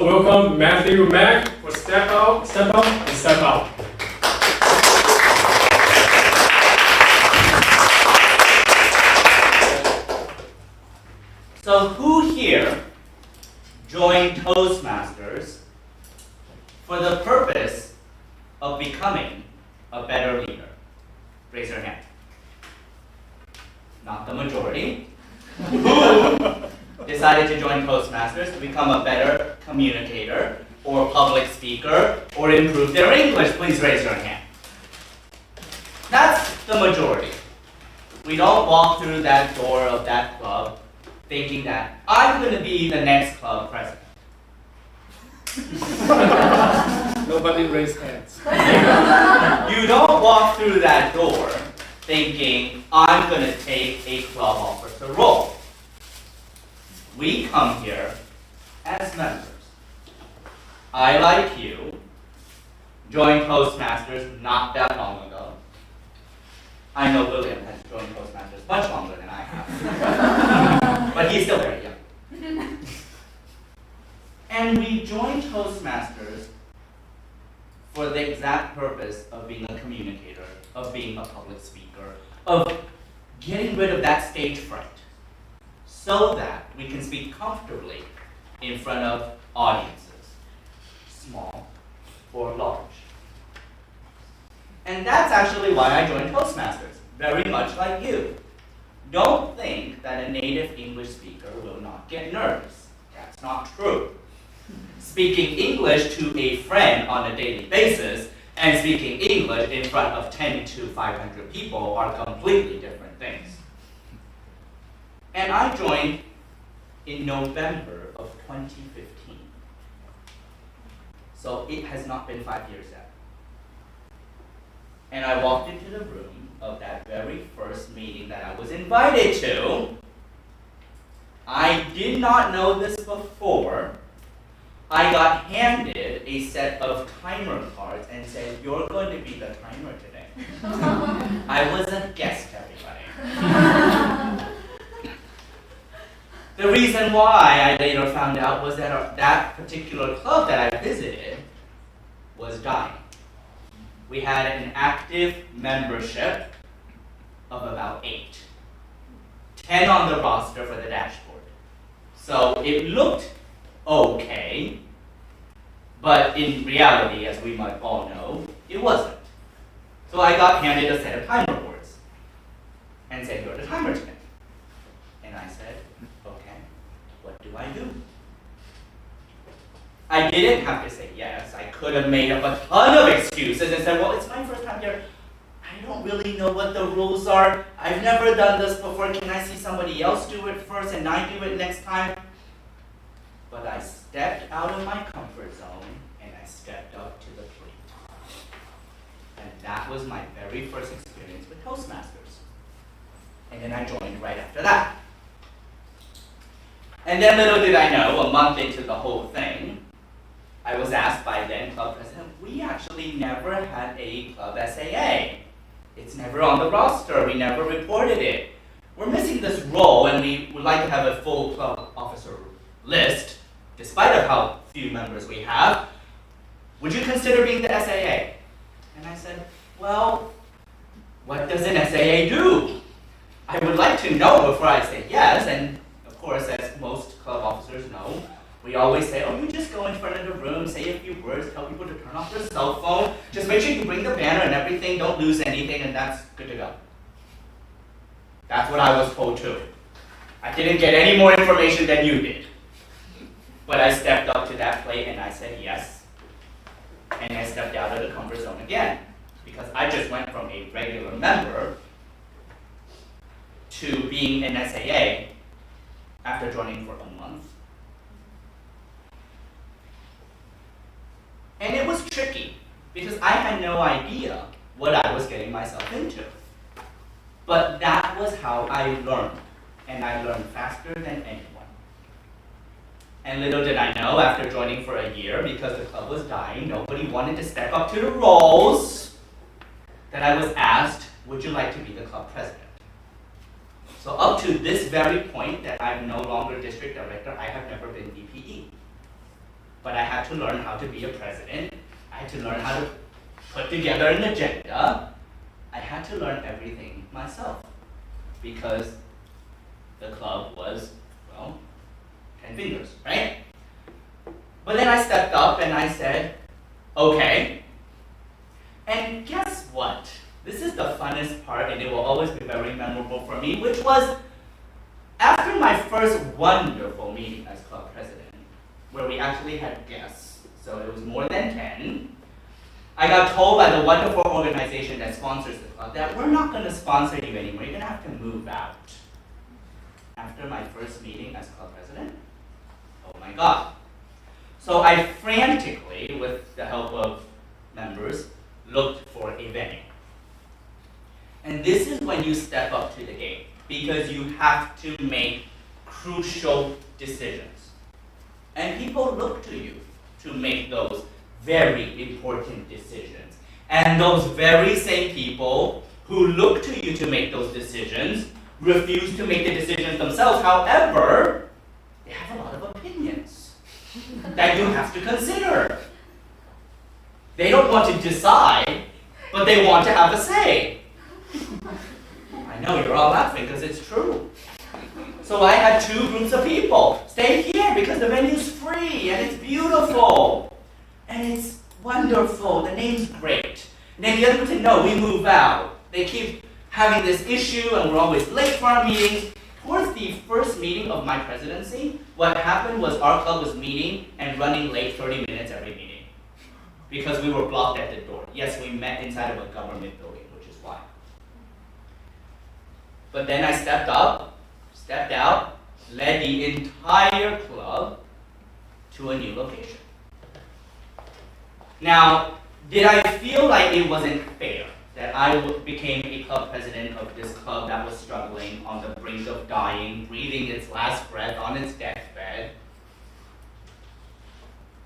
Welcome Matthew Mack for Step Out, and Step Out. So who here joined Toastmasters for the purpose of becoming a better leader? Raise your hand. Not the majority. Who decided to join Toastmasters to become a better communicator or public speaker or improve their English? Please raise your hand. That's the majority. We don't walk through that door of that club thinking that I'm going to be the next club president. Nobody raised hands. You don't walk through that door thinking I'm going to take a club officer role. We come here as members. I, like you, joined Toastmasters not that long ago. I know William has joined Toastmasters much longer than I have. But he's still very young. And we joined Toastmasters for the exact purpose of being a communicator, of being a public speaker, of getting rid of that stage fright, so that we can speak comfortably in front of audiences, small or large. And that's actually why I joined Toastmasters, very much like you. Don't think that a native English speaker will not get nervous. That's not true. Speaking English to a friend on a daily basis and speaking English in front of 10 to 500 people are completely different things. And I joined in November of 2015. So it has not been 5 years yet. And I walked into the room of that very first meeting that I was invited to. I did not know this before. I got handed a set of timer cards and said, "You're going to be the timer today." I was a guest, everybody. The reason why I later found out was that that particular club that I visited was dying. We had an active membership of about 8. 10 on the roster for the dashboard. So it looked okay, but in reality, as we might all know, it wasn't. So I got handed a set of timer boards and said, "You're the timer today." And I said, "Okay, what do I do?" I didn't have to say yes. I could have made up a ton of excuses and said, "Well, it's my first time here. I don't really know what the rules are. I've never done this before. Can I see somebody else do it first and I do it next time?" But I stepped out of my comfort zone and I stepped up to the plate. And that was my very first experience with Toastmasters. And then I joined right after that. And then little did I know, a month into the whole thing, I was asked by then club president, "We actually never had a club SAA. It's never on the roster. We never reported it. We're missing this role and we would like to have a full club officer list, despite of how few members we have. Would you consider being the SAA?" And I said, "Well, what does an SAA do? I would like to know before I say yes." And of course, as most club officers know, we always say, "Oh, you just go in front of the room, say a few words, tell people to turn off their cell phone, just make sure you bring the banner and everything, don't lose anything, and that's good to go." That's what I was told too. I didn't get any more information than you did. But I stepped up to that plate and I said yes. And I stepped out of the comfort zone again. Because I just went from a regular member to being an SAA after joining for a month. And it was tricky because I had no idea what I was getting myself into. But that was how I learned. And I learned faster than anyone. And little did I know, after joining for a year, because the club was dying, nobody wanted to step up to the roles, that I was asked, "Would you like to be the club president?" So up to this very point that I'm no longer district director, I have never been DPE. but I had to learn how to be a president. I had to learn how to put together an agenda. I had to learn everything myself because the club was, well, 10 fingers, right? But then I stepped up and I said, okay. And guess what? This is the funnest part, and it will always be very memorable for me, which was after my first wonderful meeting as club president, where we actually had guests, so it was more than 10, I got told by the wonderful organization that sponsors the club that we're not going to sponsor you anymore, you're going to have to move out. After my first meeting as club president, oh my God. So I frantically, with the help of members, looked for a venue. And this is when you step up to the game, because you have to make crucial decisions. And people look to you to make those very important decisions. And those very same people who look to you to make those decisions refuse to make the decisions themselves. However, they have a lot of opinions that you have to consider. They don't want to decide, but they want to have a say. I know you're all laughing because it's true. So I had two groups of people. Stay here because the venue's free and it's beautiful. And it's wonderful. The name's great. And then the other group said, no, we move out. They keep having this issue and we're always late for our meetings. Towards the first meeting of my presidency, what happened was our club was meeting and running late 30 minutes every meeting because we were blocked at the door. Yes, we met inside of a government building, which is why. But then I stepped out, led the entire club to a new location. Now, did I feel like it wasn't fair that I became a club president of this club that was struggling on the brink of dying, breathing its last breath on its deathbed?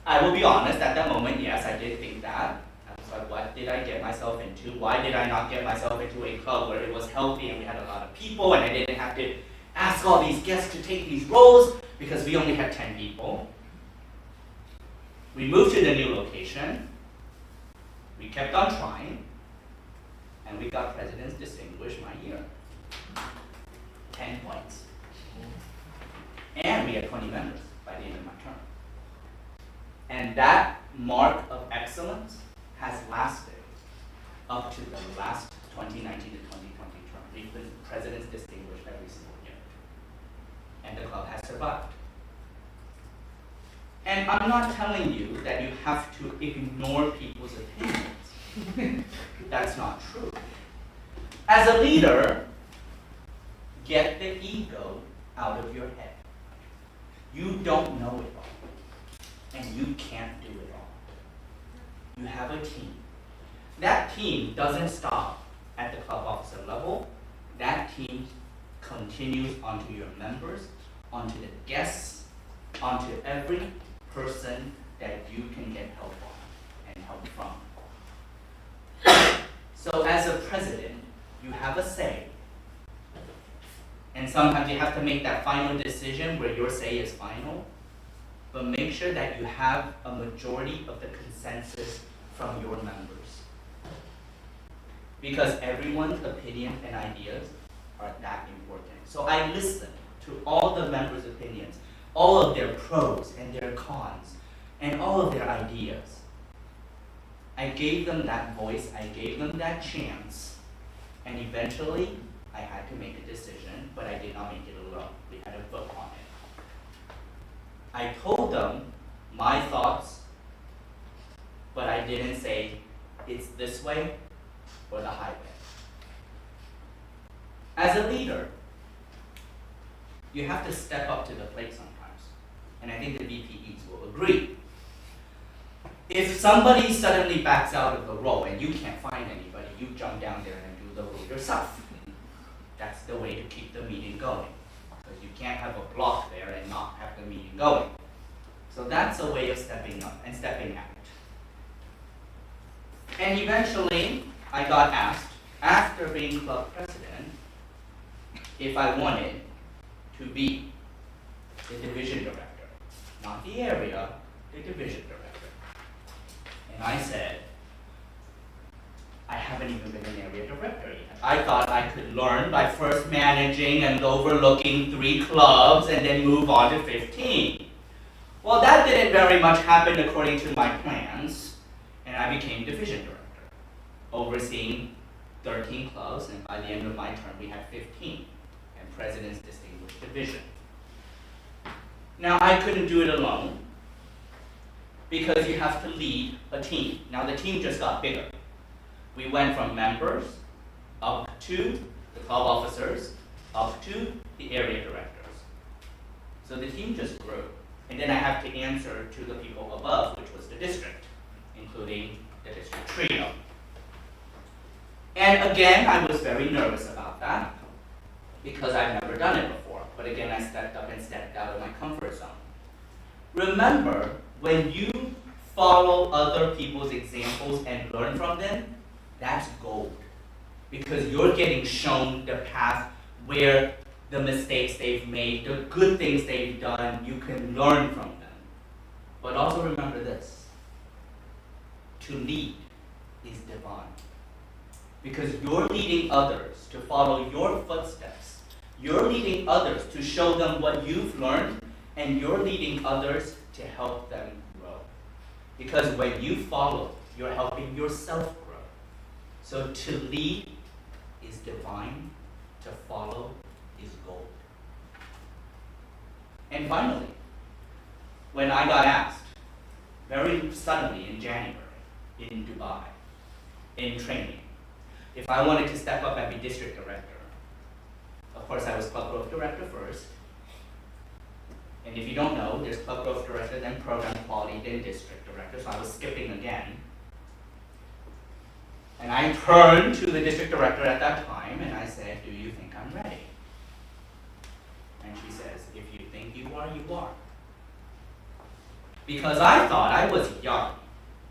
I will be honest, at that moment, yes, I did think that. I was like, what did I get myself into? Why did I not get myself into a club where it was healthy and we had a lot of people and I didn't have to ask all these guests to take these roles because we only had 10 people. We moved to the new location. We kept on trying. And we got President's Distinguished my year. 10 points. And we had 20 members by the end of my term. And that mark of excellence has lasted up to the last 2019 to 2020 term. We've been President's Distinguished every single year. And the club has survived. And I'm not telling you that you have to ignore people's opinions. That's not true. As a leader, get the ego out of your head. You don't know it all. And you can't do it all. You have a team. That team doesn't stop at the club officer level. That team continues onto your members, onto the guests, onto every person that you can get help on and help from. So as a president, you have a say. And sometimes you have to make that final decision where your say is final. But make sure that you have a majority of the consensus from your members. Because everyone's opinion and ideas are that important. So I listened to all the members' opinions, all of their pros and their cons, and all of their ideas. I gave them that voice, I gave them that chance, and eventually I had to make a decision, but I did not make it alone. We had a vote on it. I told them my thoughts, but I didn't say it's this way or the highway. As a leader, you have to step up to the plate sometimes. And I think the VPEs will agree. If somebody suddenly backs out of the role and you can't find anybody, you jump down there and do the role yourself. That's the way to keep the meeting going. Because you can't have a block there and not have the meeting going. So that's a way of stepping up and stepping out. And eventually, I got asked, after being club president, if I wanted to be the division director. Not the area, the division director. And I said, I haven't even been an area director yet. I thought I could learn by first managing and overlooking 3 clubs and then move on to 15. Well, that didn't very much happen according to my plans, and I became division director, overseeing 13 clubs, and by the end of my term we had 15, and President's Distinguished Division. Now, I couldn't do it alone, because you have to lead a team. Now, the team just got bigger. We went from members up to the club officers, up to the area directors. So the team just grew. And then I have to answer to the people above, which was the district, including the district trio. And again, I was very nervous about that, because I've never done it before. But again, I stepped up and stepped out of my comfort zone. Remember, when you follow other people's examples and learn from them, that's gold. Because you're getting shown the path where the mistakes they've made, the good things they've done, you can learn from them. But also remember this, to lead is divine. Because you're leading others to follow your footsteps. You're leading others to show them what you've learned, and you're leading others to help them grow. Because when you follow, you're helping yourself grow. So to lead is divine, to follow is gold. And finally, when I got asked, very suddenly in January, in Dubai, in training, if I wanted to step up and be district director, of course I was club growth director first. And if you don't know, there's club growth director, then program quality, then district director, so I was skipping again. And I turned to the district director at that time and I said, do you think I'm ready? And she says, if you think you are, you are. Because I thought I was young,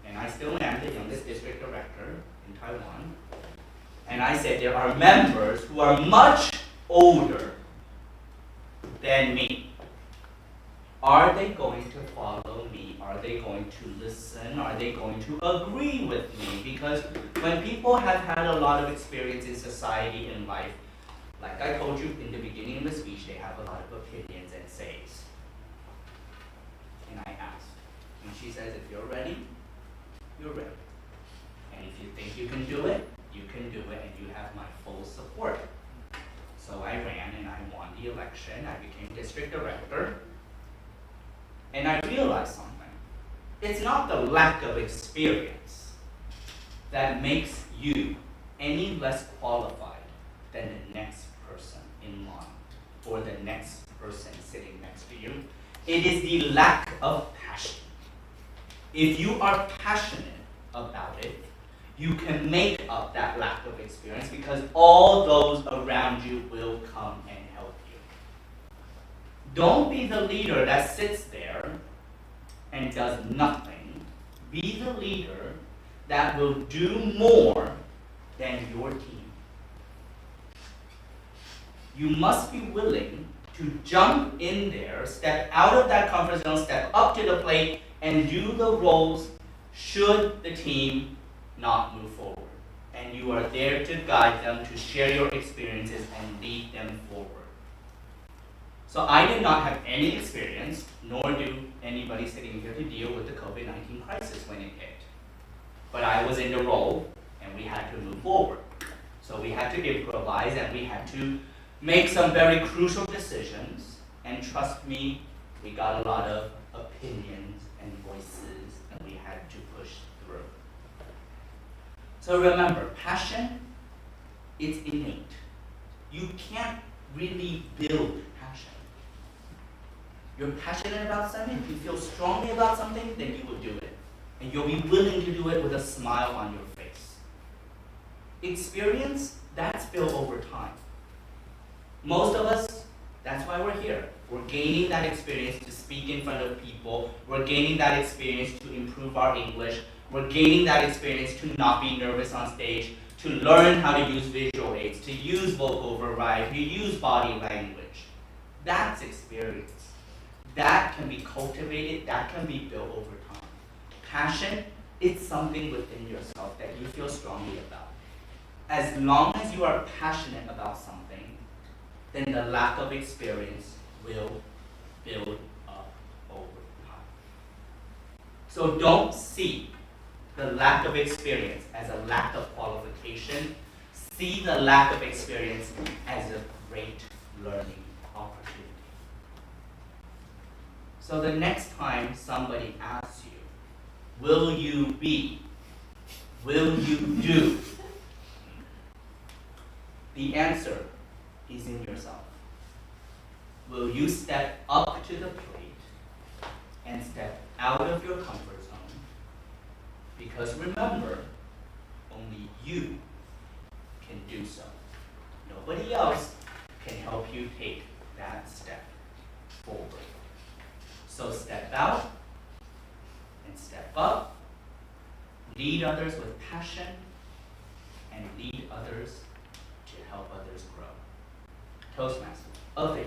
and I still am the youngest district director in Taiwan. And I said, there are members who are much older than me. Are they going to follow me? Are they going to listen? Are they going to agree with me? Because when people have had a lot of experience in society and life, like I told you in the beginning of the speech, they have a lot of opinions and says. And I asked, and she says, if you're ready, you're ready. And if you think you can do it, you can do it, and you have my full support. So I ran and I won the election. I became district director. And I realized something. It's not the lack of experience that makes you any less qualified than the next person in line or the next person sitting next to you. It is the lack of passion. If you are passionate about it, you can make up that lack of experience because all those around you will come and help you. Don't be the leader that sits there and does nothing. Be the leader that will do more than your team. You must be willing to jump in there, step out of that comfort zone, step up to the plate, and do the roles should the team not move forward. And you are there to guide them, to share your experiences and lead them forward. So I did not have any experience, nor do anybody sitting here to deal with the COVID-19 crisis when it hit. But I was in the role, and we had to move forward. So we had to improvise, and we had to make some very crucial decisions. And trust me, we got a lot of opinions and voices, and we had to push through. So remember, passion is innate. You can't really build passion. You're passionate about something, if you feel strongly about something, then you will do it. And you'll be willing to do it with a smile on your face. Experience, that's built over time. Most of us, that's why we're here. We're gaining that experience to speak in front of people. We're gaining that experience to improve our English. We're gaining that experience to not be nervous on stage, to learn how to use visual aids, to use vocal variety, to use body language. That's experience. that can be cultivated, that can be built over time. Passion, it's something within yourself that you feel strongly about. As long as you are passionate about something, then the lack of experience will build up over time. So don't see the lack of experience as a lack of qualification. See the lack of experience as a great learning opportunity. So the next time somebody asks you, will you be? Will you do? The answer is in yourself. Will you step up to the plate and step out of your comfort zone? Because remember, only you can do so. Nobody else can help you take that step forward. So step out and step up. Lead others with passion and lead others to help others grow. Toastmasters of the